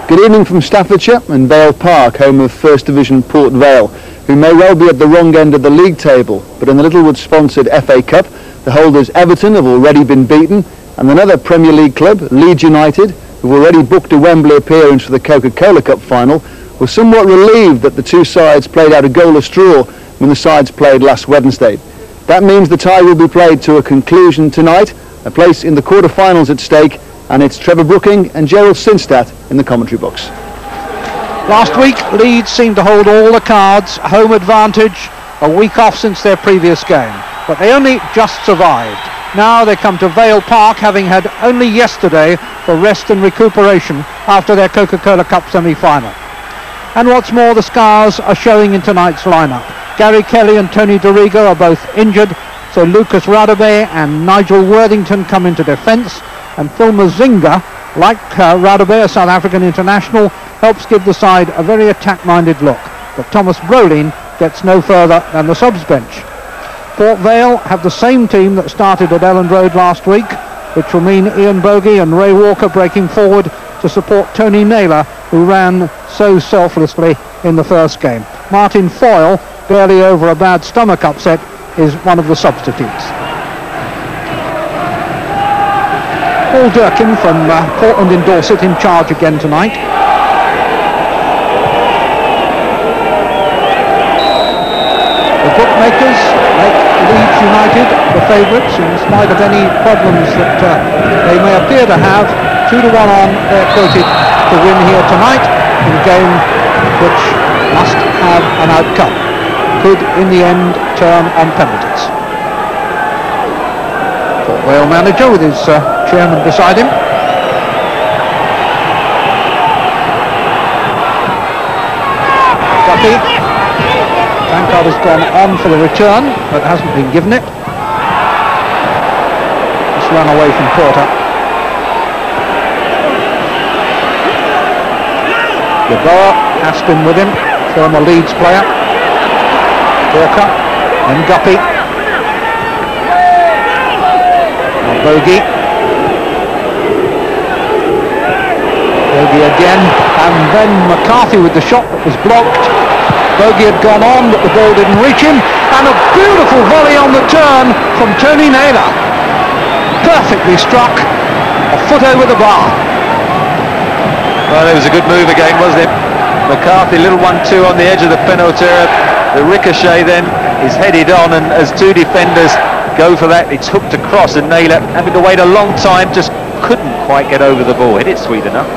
Good evening from Staffordshire and Vale Park, home of First Division Port Vale, who may well be at the wrong end of the league table, but in the Littlewood-sponsored FA Cup, the holders Everton have already been beaten, and another Premier League club, Leeds United, who have already booked a Wembley appearance for the Coca-Cola Cup final, were somewhat relieved that the two sides played out a goalless draw when the sides played last Wednesday. That means the tie will be played to a conclusion tonight, a place in the quarter-finals at stake, and it's Trevor Brooking and Gerald Sinstadt in the commentary box. Last week, Leeds seemed to hold all the cards, home advantage, a week off since their previous game, but they only just survived. Now they come to Vale Park, having had only yesterday for rest and recuperation after their Coca-Cola Cup semi-final. And what's more, the scars are showing in tonight's lineup. Gary Kelly and Tony Dorigo are both injured, so Lucas Radebe and Nigel Worthington come into defence, and Phil Mazinga, like Radebe, a South African international, helps give the side a very attack-minded look. But Thomas Brolin gets no further than the subs bench. Port Vale have the same team that started at Elland Road last week, which will mean Ian Bogie and Ray Walker breaking forward to support Tony Naylor, who ran so selflessly in the first game. Martin Foyle, barely over a bad stomach upset, is one of the substitutes. Paul Durkin from Portland in Dorset in charge again tonight. The bookmakers make Leeds United the favourites in spite of any problems that they may appear to have. 2-1 on, they're quoted to win here tonight in a game which must have an outcome. Could in the end turn on penalties. Port Vale manager with his chairman beside him. Duffy. Tankard has gone on for the return, but hasn't been given it. Just run away from Porter. Gabor, Aston with him, former Leeds player. Walker, and Guppy. Bogie. Bogie again, and then McCarthy with the shot that was blocked. Bogie had gone on, but the ball didn't reach him, and a beautiful volley on the turn from Tony Naylor. Perfectly struck, a foot over the bar. Well, it was a good move again, wasn't it? McCarthy, little 1-2 on the edge of the penalty area. The ricochet then is headed on, and as two defenders go for that, it's hooked across, and Naylor, having to wait a long time, just couldn't quite get over the ball. Hit it sweet enough.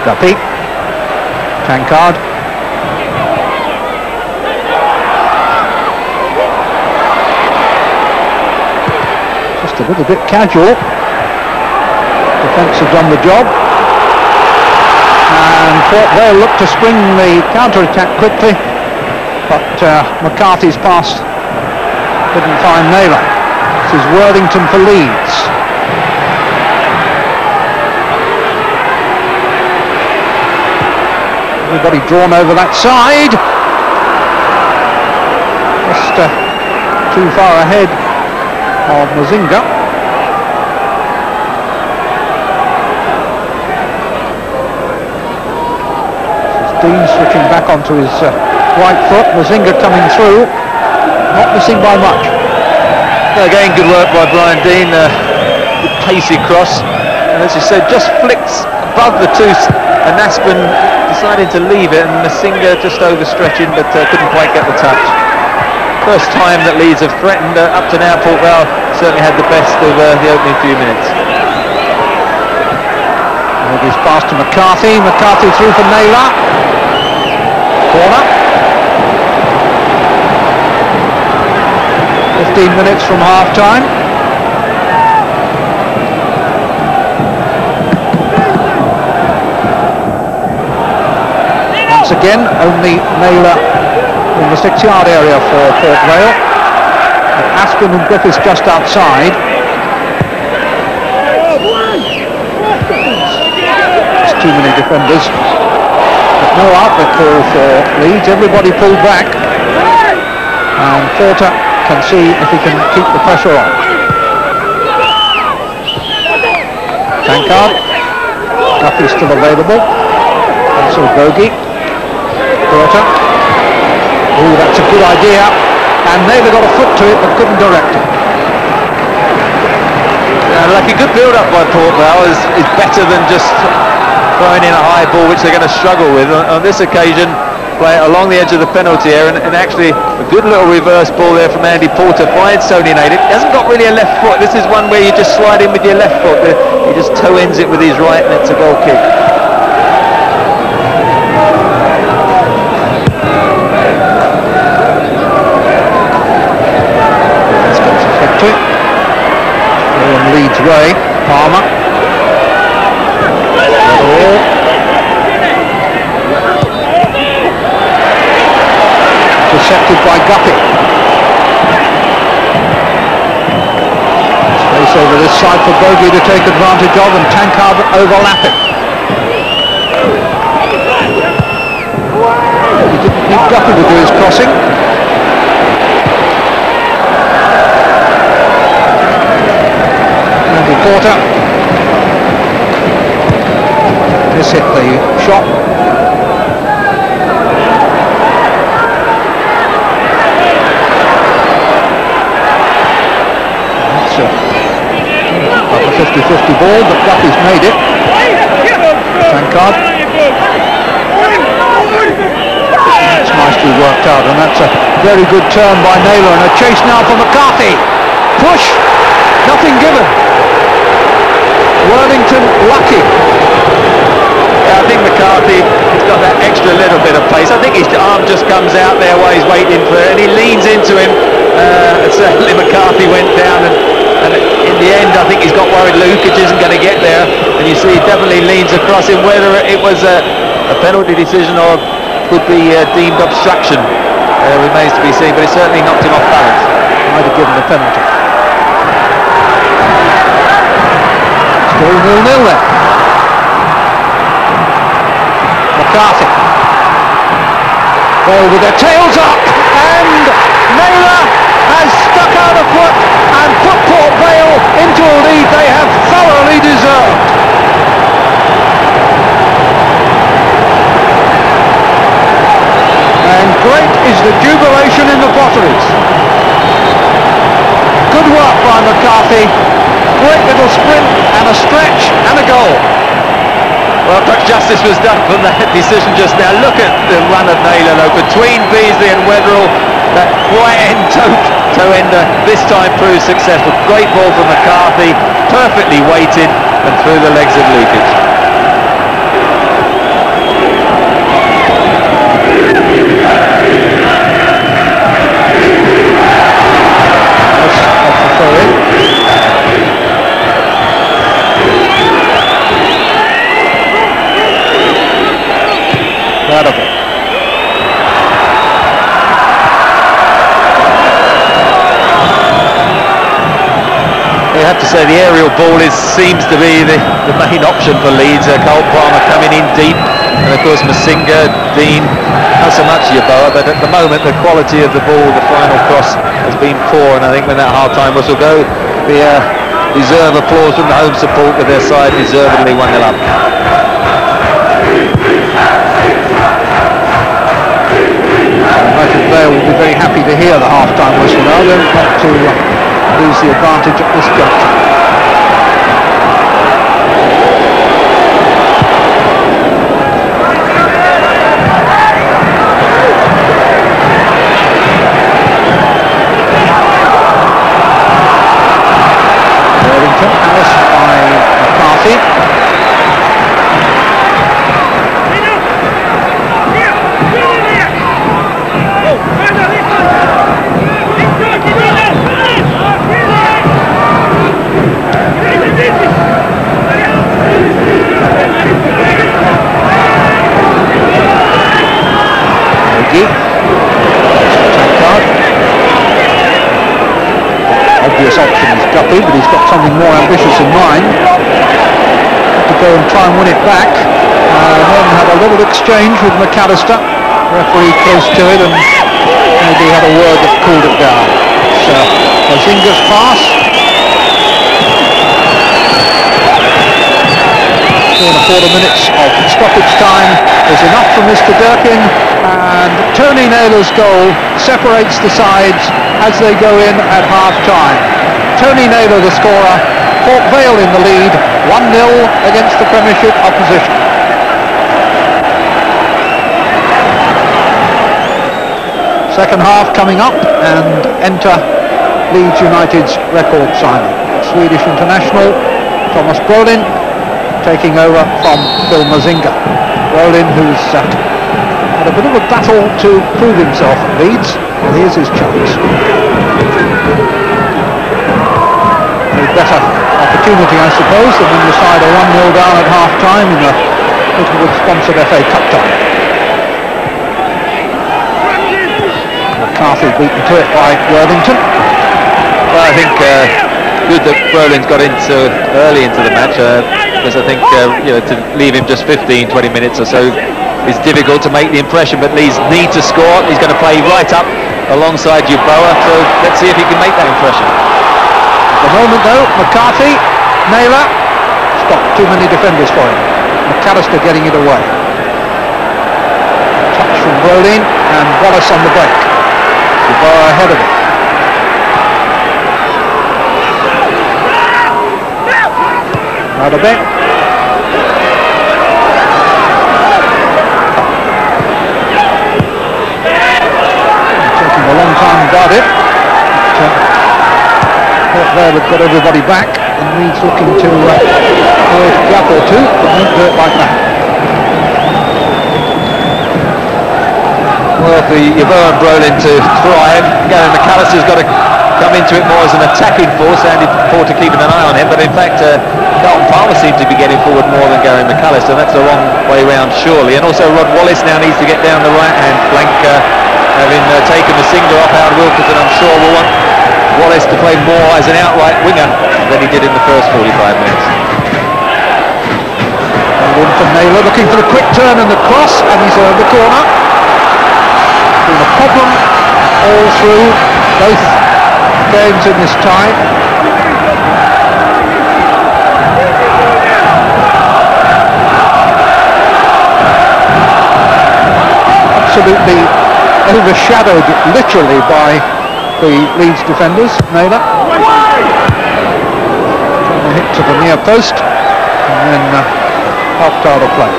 Guppy. Tankard. Just a little bit casual. Defence have done the job. And Port Vale looked to spring the counter-attack quickly, but McCarthy's pass didn't find Naylor. This is Worthington for Leeds. Everybody drawn over that side. Just too far ahead of Mazinga. Dean switching back onto his right foot. Mazinga coming through, not missing by much. Again, good work by Brian Dean. Good pacey cross, and as you said, just flicks above the tooth, and Aspen decided to leave it, and Mazinga just overstretching, but couldn't quite get the touch. First time that Leeds have threatened. Up to now, Port Vale certainly had the best of the opening few minutes. His pass to McCarthy. McCarthy through for Naylor. Corner. 15 minutes from half-time. Once again, only Naylor in the 6-yard area for Port Vale. And Aspen and Griffiths just outside. There's too many defenders. But no outlet call for Leeds. Everybody pulled back. And Porter can see if he can keep the pressure on. Tankard. Duffy still available. Also bogey. Porter. Oh, that's a good idea. And Naylor got a foot to it but couldn't direct it. Like a good build-up by Port Vale is better than just throwing in a high ball, which they're going to struggle with. On this occasion, play it along the edge of the penalty area, and actually a good little reverse ball there from Andy Porter finds Tony Naylor. He hasn't got really a left foot. This is one where you just slide in with your left foot. He just toe ends it with his right, and it's a goal kick. Let's get some head to it. Leeds Ray, Palmer. Intercepted by Guppy. Space over this side for Bogey to take advantage of, and Tankard overlapping. He didn't need Guppy to do his crossing. Porter. This hit the shot. That's a 50-50 ball, but Guppy's made it. Tankard. It's nicely worked out, and that's a very good turn by Naylor, and a chase now for McCarthy. Push, nothing given. Worthington lucky. Yeah, I think McCarthy has got that extra little bit of pace. I think his arm just comes out there while he's waiting for it, and he leans into him. Certainly McCarthy went down, and in the end I think he's got worried Lukic isn't going to get there, and you see he definitely leans across him. Whether it was a penalty decision or could be deemed obstruction remains to be seen, but it certainly knocked him off balance. Might have given the penalty. Still 0-0 there. McCarthy. Well, with their tails up, and Naylor has stuck out a foot and put Port Vale into a lead they have thoroughly deserved. And great is the jubilation in the Potteries. Good work by McCarthy. Great little sprint and a stretch and a goal. Well, justice was done from that decision just now. Look at the run of Naylor though, between Beasley and Wetherell. That right end toe ender this time proved successful. Great ball from McCarthy, perfectly weighted and through the legs of Lukic. That's the throw in. Incredible. You have to say the aerial ball seems to be the main option for Leeds. Cole Palmer coming in deep, and of course Masinga, Dean, not so much Yeboah, but at the moment the quality of the ball, the final cross has been poor, and I think when that half-time whistle go, we deserve applause from the home support with their side deservedly 1-0 up. I think Vale will be very happy to hear the half-time whistle now. They don't want to lose the advantage at this juncture. Worthington, Alice by McCarthy. Obvious option is Guppy, but he's got something more ambitious in mind. To go and try and win it back. Norman had a little exchange with McAllister, referee close to it, and maybe had a word that cooled it down. So Masinga's pass. 4 minutes of stoppage time is enough for Mr. Durkin, and Tony Naylor's goal separates the sides as they go in at half-time. Tony Naylor the scorer, Port Vale in the lead, 1-0 against the Premiership opposition. Second half coming up, and enter Leeds United's record signing, Swedish international Thomas Brolin, taking over from Phil Mazinga. Brolin, who's had a bit of a battle to prove himself at Leeds, and here's his chance. A better opportunity, I suppose, than when the side are 1-0 down at half-time in the Littlewood-sponsored FA Cup tie. McCarthy beaten to it by Worthington. Well, I think good that Brolin's got into early into the match, because I think to leave him just 15-20 minutes or so is difficult to make the impression, but Leeds need to score. He's going to play right up alongside Yeboah, so let's see if he can make that impression. At the moment though, McCarthy, Naylor, stopped, too many defenders for him. McAllister getting it away. Touch from Brolin, and Wallace on the break. Yeboah ahead of it. Out a bit. Taking a long time about it. Port Vale have got everybody back, and Leeds looking to close a gap or two, but won't do it like that. Well, for Yeboah and Brolin to thrive, Gary McAllister's got to come into it more as an attacking force, and Porter keeping an eye on him, but in fact Carlton Palmer seems to be getting forward more than Gary McAllister. That's the wrong way round, surely. And also Rod Wallace now needs to get down the right-hand flank, having taken the Mazinga off. Howard Wilkinson, I'm sure, will want Wallace to play more as an outright winger than he did in the first 45 minutes. And in from Naylor, looking for the quick turn and the cross, and he's earned the corner. Been a problem all through both games in this tie. Absolutely overshadowed literally by the Leeds defenders. Naylor trying to hit to the near post and then helped out of play.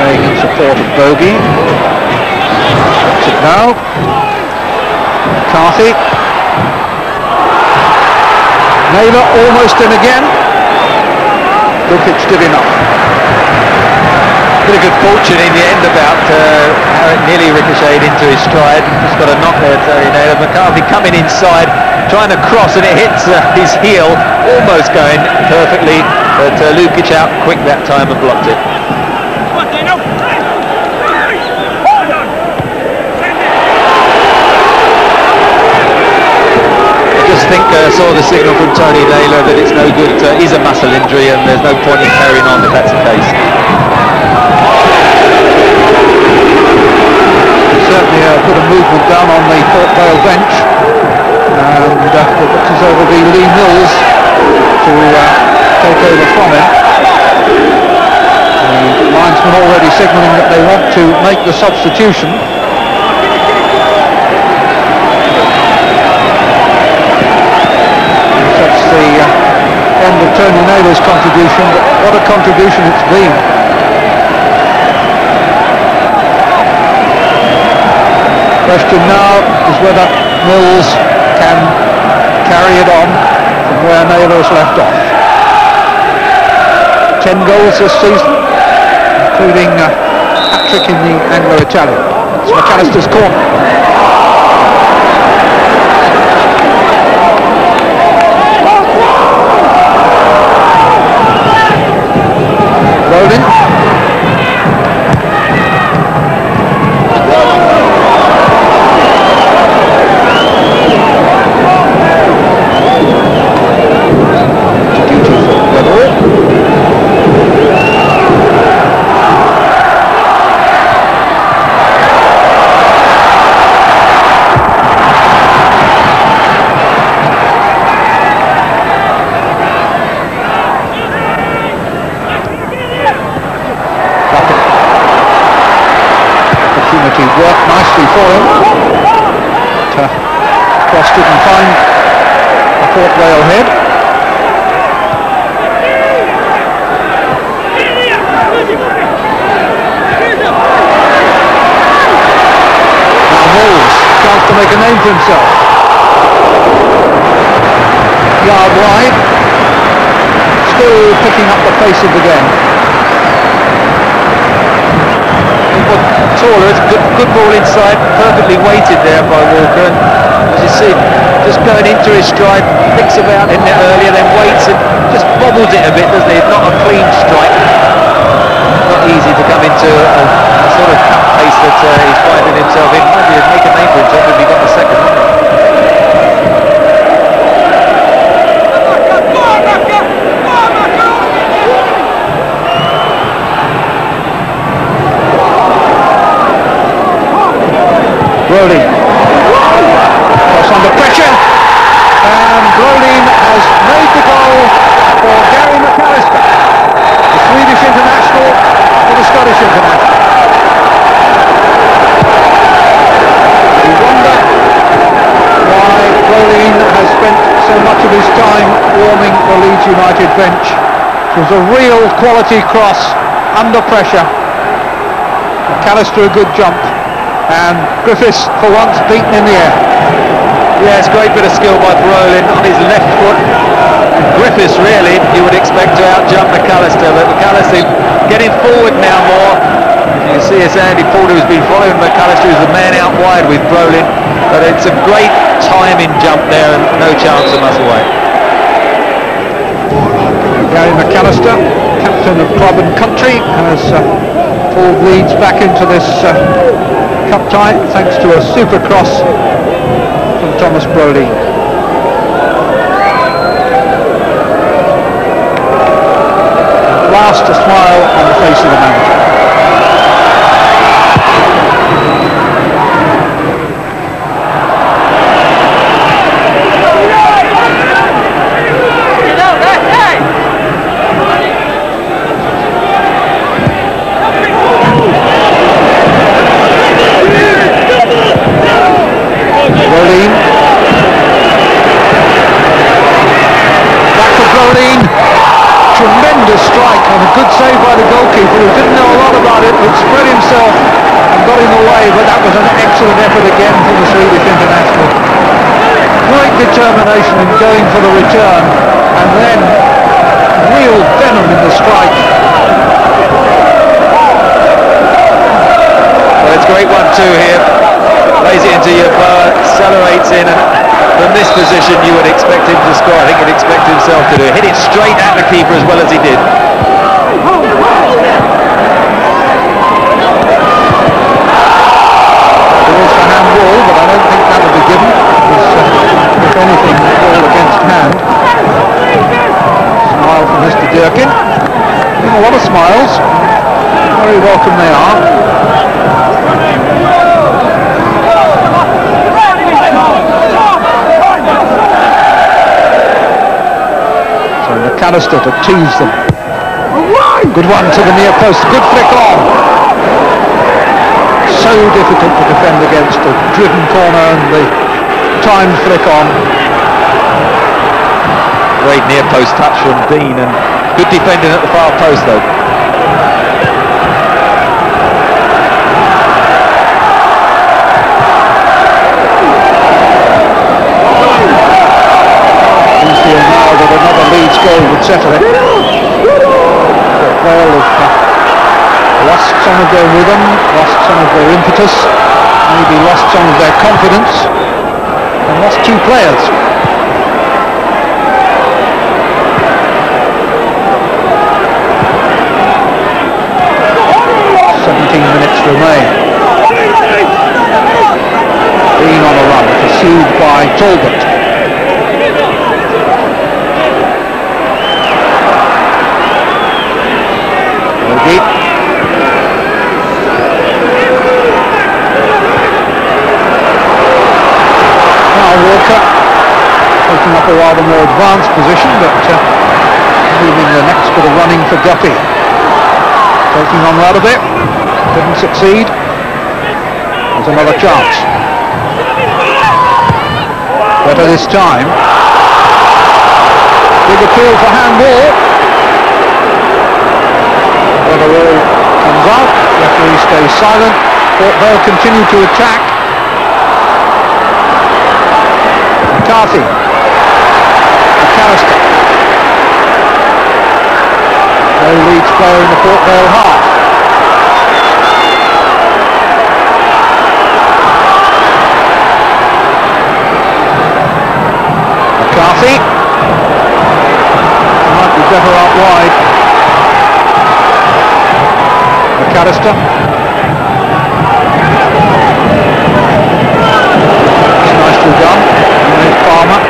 Staying in support of Bogey. That's it now. McCarthy. Naylor almost in again. Lukic did enough. Bit of good fortune in the end about how it nearly ricocheted into his stride. Just got a knock there, Tony Naylor. McCarthy coming inside, trying to cross, and it hits his heel, almost going perfectly, but Lukic out quick that time and blocked it. I think I saw the signal from Tony Naylor that it's no good, he's a muscle injury and there's no point in carrying on if that's the case. Certainly a bit of movement down on the Port Vale bench, and it looks as though it'll be Lee Mills to take over from him. The linesman already signalling that they want to make the substitution. The end of Tony Naylor's contribution, but what a contribution it's been. Question now is whether Mills can carry it on from where Naylor has left off. 10 goals this season, including a hat-trick in the Anglo-Italian. It's McAllister's corner. Brolin. Port Vale head. Now Moles, chance to make a name for himself. Yard wide. Still picking up the pace of the game. Taller, it's good ball inside, perfectly weighted there by Walker, and as you see, just going into his stride, thinks about it earlier, then waits and just bobbles it a bit, doesn't he? Not a clean strike, not easy to come into a sort of cut pace that he's finding himself in. Might be make a name for himself if he got the second one. Brolin, cross under pressure, and Brolin has made the goal for Gary McAllister, the Swedish international for the Scottish international. We wonder why Brolin has spent so much of his time warming the Leeds United bench. It was a real quality cross under pressure. McAllister a good jump. And Griffiths for once beaten in the air. Yes, great bit of skill by Brolin on his left foot. Griffiths really, you would expect to out-jump McAllister, but McAllister getting forward now more. You can see it's Andy Porter who's been following McAllister, who's the man out wide with Brolin, but it's a great timing jump there and no chance to muscle away. Gary McAllister, captain of club and country, has pulled Leeds back into this cup tie thanks to a super cross from Thomas Brolin. At last a smile on the face of the manager. Tremendous strike and a good save by the goalkeeper, who didn't know a lot about it, but spread himself and got in the way, but that was an excellent effort again from the Swedish international. Great determination in going for the return, and then real venom in the strike. Well, it's a great 1-2 here, lays it into your bar, accelerates in, and from this position you would expect him to score. I think he'd expect himself to do it. Hit it straight at the keeper as well as he did. There was a handball, but I don't think that would be given. It was, if anything, ball against hand. Smile from Mr. Durkin. A lot of smiles. Very welcome they are. McAllister to tease them. Good one to the near post. Good flick on. So difficult to defend against a driven corner and the timed flick on. Great near post touch from Dean and good defending at the far post though. Another Leeds goal would settle it. Vale have lost some of their rhythm, lost some of their impetus, maybe lost some of their confidence, and lost two players. Minutes remain. Being on a run, pursued by Talbot. Deep. Now Walker taking up a rather more advanced position, but moving the next bit of running for Guppy. Taking on that a bit, didn't succeed. There's another chance. Better this time. big appeal for handball. Weatherall comes out, referee stays silent. Port Vale continue to attack. McCarthy, McAllister. No Leeds player in the Port Vale half. McCarthy. Might be better out wide. McAllister. It's nicely done. And there's Palmer.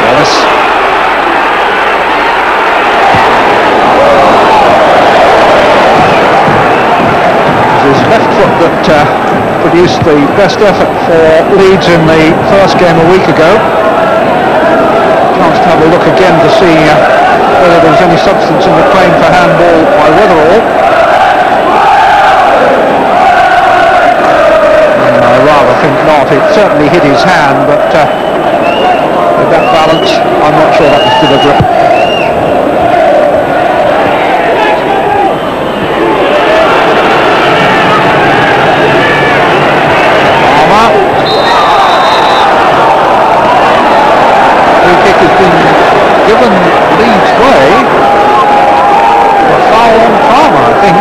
Wallace. His left foot that produced the best effort for Leeds in the first game a week ago. Chance to have a look again to see whether there was any substance in the claim for handball by Weatherall. I rather think not. It certainly hit his hand, but with that balance, I'm not sure that was deliberate. Given Leeds' way, a foul on Palmer, I think.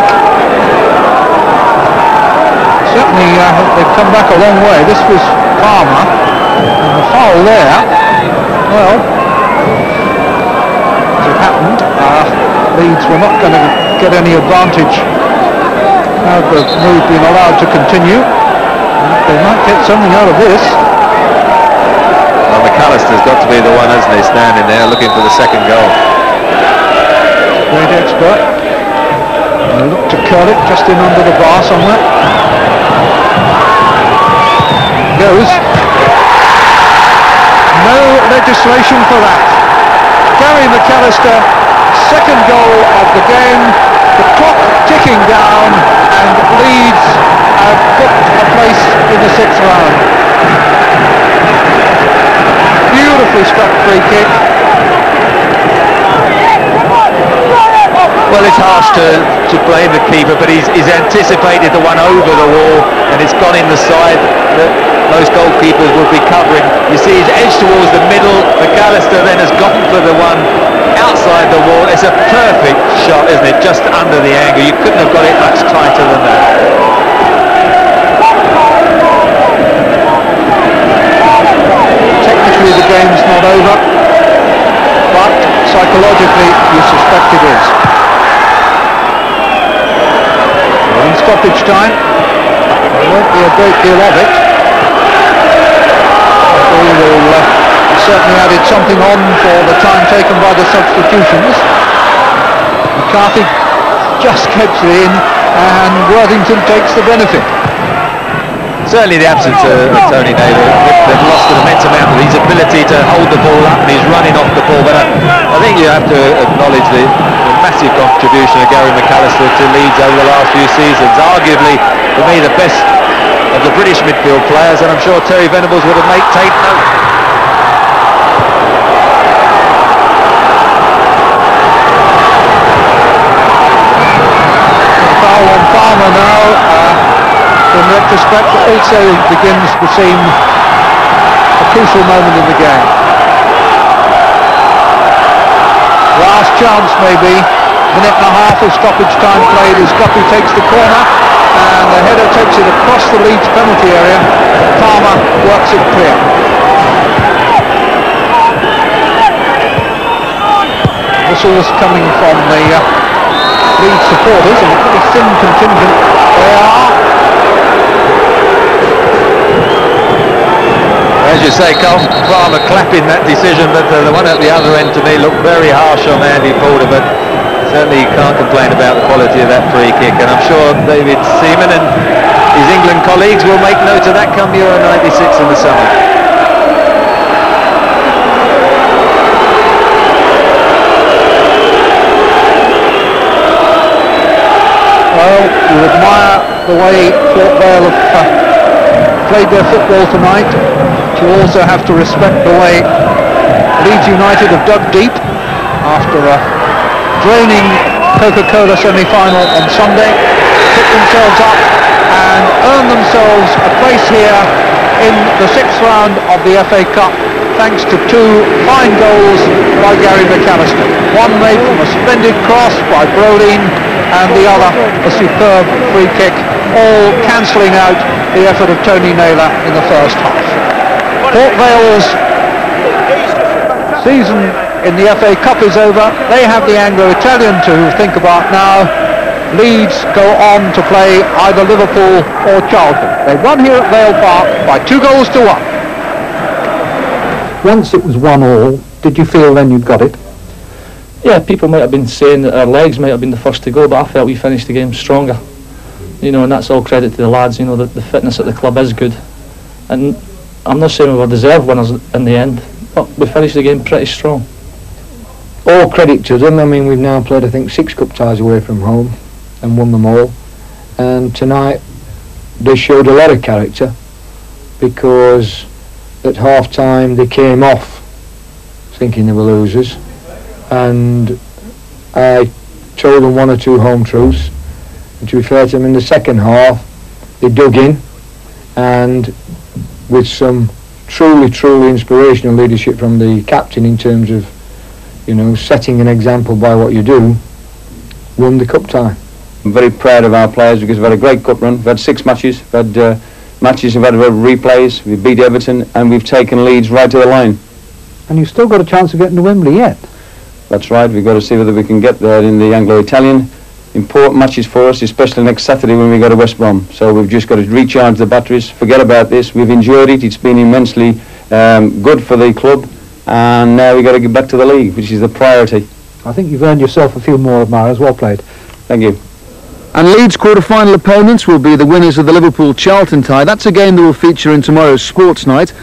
Certainly they've come back a long way. This was Palmer, and the foul there, well, as it happened, Leeds were not going to get any advantage had the move been allowed to continue. They might get something out of this. Well, McAllister's got to be the one, hasn't he, standing there looking for the second goal. Great expert. They look to curl it just in under the bar somewhere. Goes. No legislation for that. Gary McAllister, second goal of the game. The clock ticking down, and Leeds have booked a place in the 6th round. Beautifully struck free kick. Well, it's harsh to blame the keeper, but he's anticipated the one over the wall, and it's gone in the side that most goalkeepers would be covering. You see he's edged towards the middle. McAllister then has gone for the one outside the wall. It's a perfect shot, isn't it? Just under the angle. You couldn't have got it much tighter than that. Technically the game's not over, but psychologically you suspect it is. We're in stoppage time. There won't be a great deal of it. We will certainly added something on for the time taken by the substitutions. McCarthy just gets it in, and Worthington takes the benefit. Certainly the absence of Tony Naylor, they've lost an immense amount of his ability to hold the ball up, and he's running off the ball, but I think you have to acknowledge the massive contribution of Gary McAllister to Leeds over the last few seasons. Arguably, for me, the best of the British midfield players, and I'm sure Terry Venables would have taken note. Foul on Palmer now. In retrospect, it also begins to seem a crucial moment in the game. Last chance maybe. Minute and a half of stoppage time played as Guppy takes the corner, and the header takes it across the Leeds penalty area. Palmer works it clear. Whistles coming from the Leeds supporters, and a pretty thin contingent they are. As you say, Carlton Palmer clapping that decision, but the one at the other end to me looked very harsh on Andy Porter, but certainly you can't complain about the quality of that free kick, and I'm sure David Seaman and his England colleagues will make note of that come Euro 96 in the summer. Well, you admire the way Port Vale have played their football tonight. But you also have to respect the way Leeds United have dug deep after a draining Coca-Cola semi-final on Sunday, picked themselves up and earned themselves a place here in the 6th round of the FA Cup, thanks to 2 fine goals by Gary McAllister. One made from a splendid cross by Brolin, and the other a superb free kick, all cancelling out the effort of Tony Naylor in the first half. Port Vale's season in the FA Cup is over. They have the Anglo-Italian to think about now. Leeds go on to play either Liverpool or Charlton. They won here at Vale Park by 2 goals to 1. Once it was 1-1, did you feel then you'd got it? Yeah, people might have been saying that our legs might have been the first to go, but I felt we finished the game stronger. You know, and that's all credit to the lads. You know, the fitness at the club is good, and I'm not saying we were deserved winners in the end, but we finished the game pretty strong. All credit to them. I mean, we've now played, I think, 6 cup ties away from home and won them all, and tonight they showed a lot of character, because at half time they came off thinking they were losers, and I told them 1 or 2 home truths, and to be fair to them, in the second half they dug in, and with some truly inspirational leadership from the captain in terms of, you know, setting an example by what you do, won the cup tie. I'm very proud of our players because we've had a great cup run. We've had 6 matches, we've had matches, we've had replays, we've beat Everton, and we've taken Leeds right to the line. And you've still got a chance of getting to Wembley yet. That's right, we've got to see whether we can get there in the Anglo-Italian. Important matches for us, especially next Saturday when we go to West Brom. So we've just got to recharge the batteries, forget about this. We've enjoyed it, it's been immensely good for the club, and now we've got to get back to the league, which is the priority. I think you've earned yourself a few more admirers. Well played. Thank you. And Leeds' quarter-final opponents will be the winners of the Liverpool-Charlton tie. That's a game that will feature in tomorrow's Sports Night.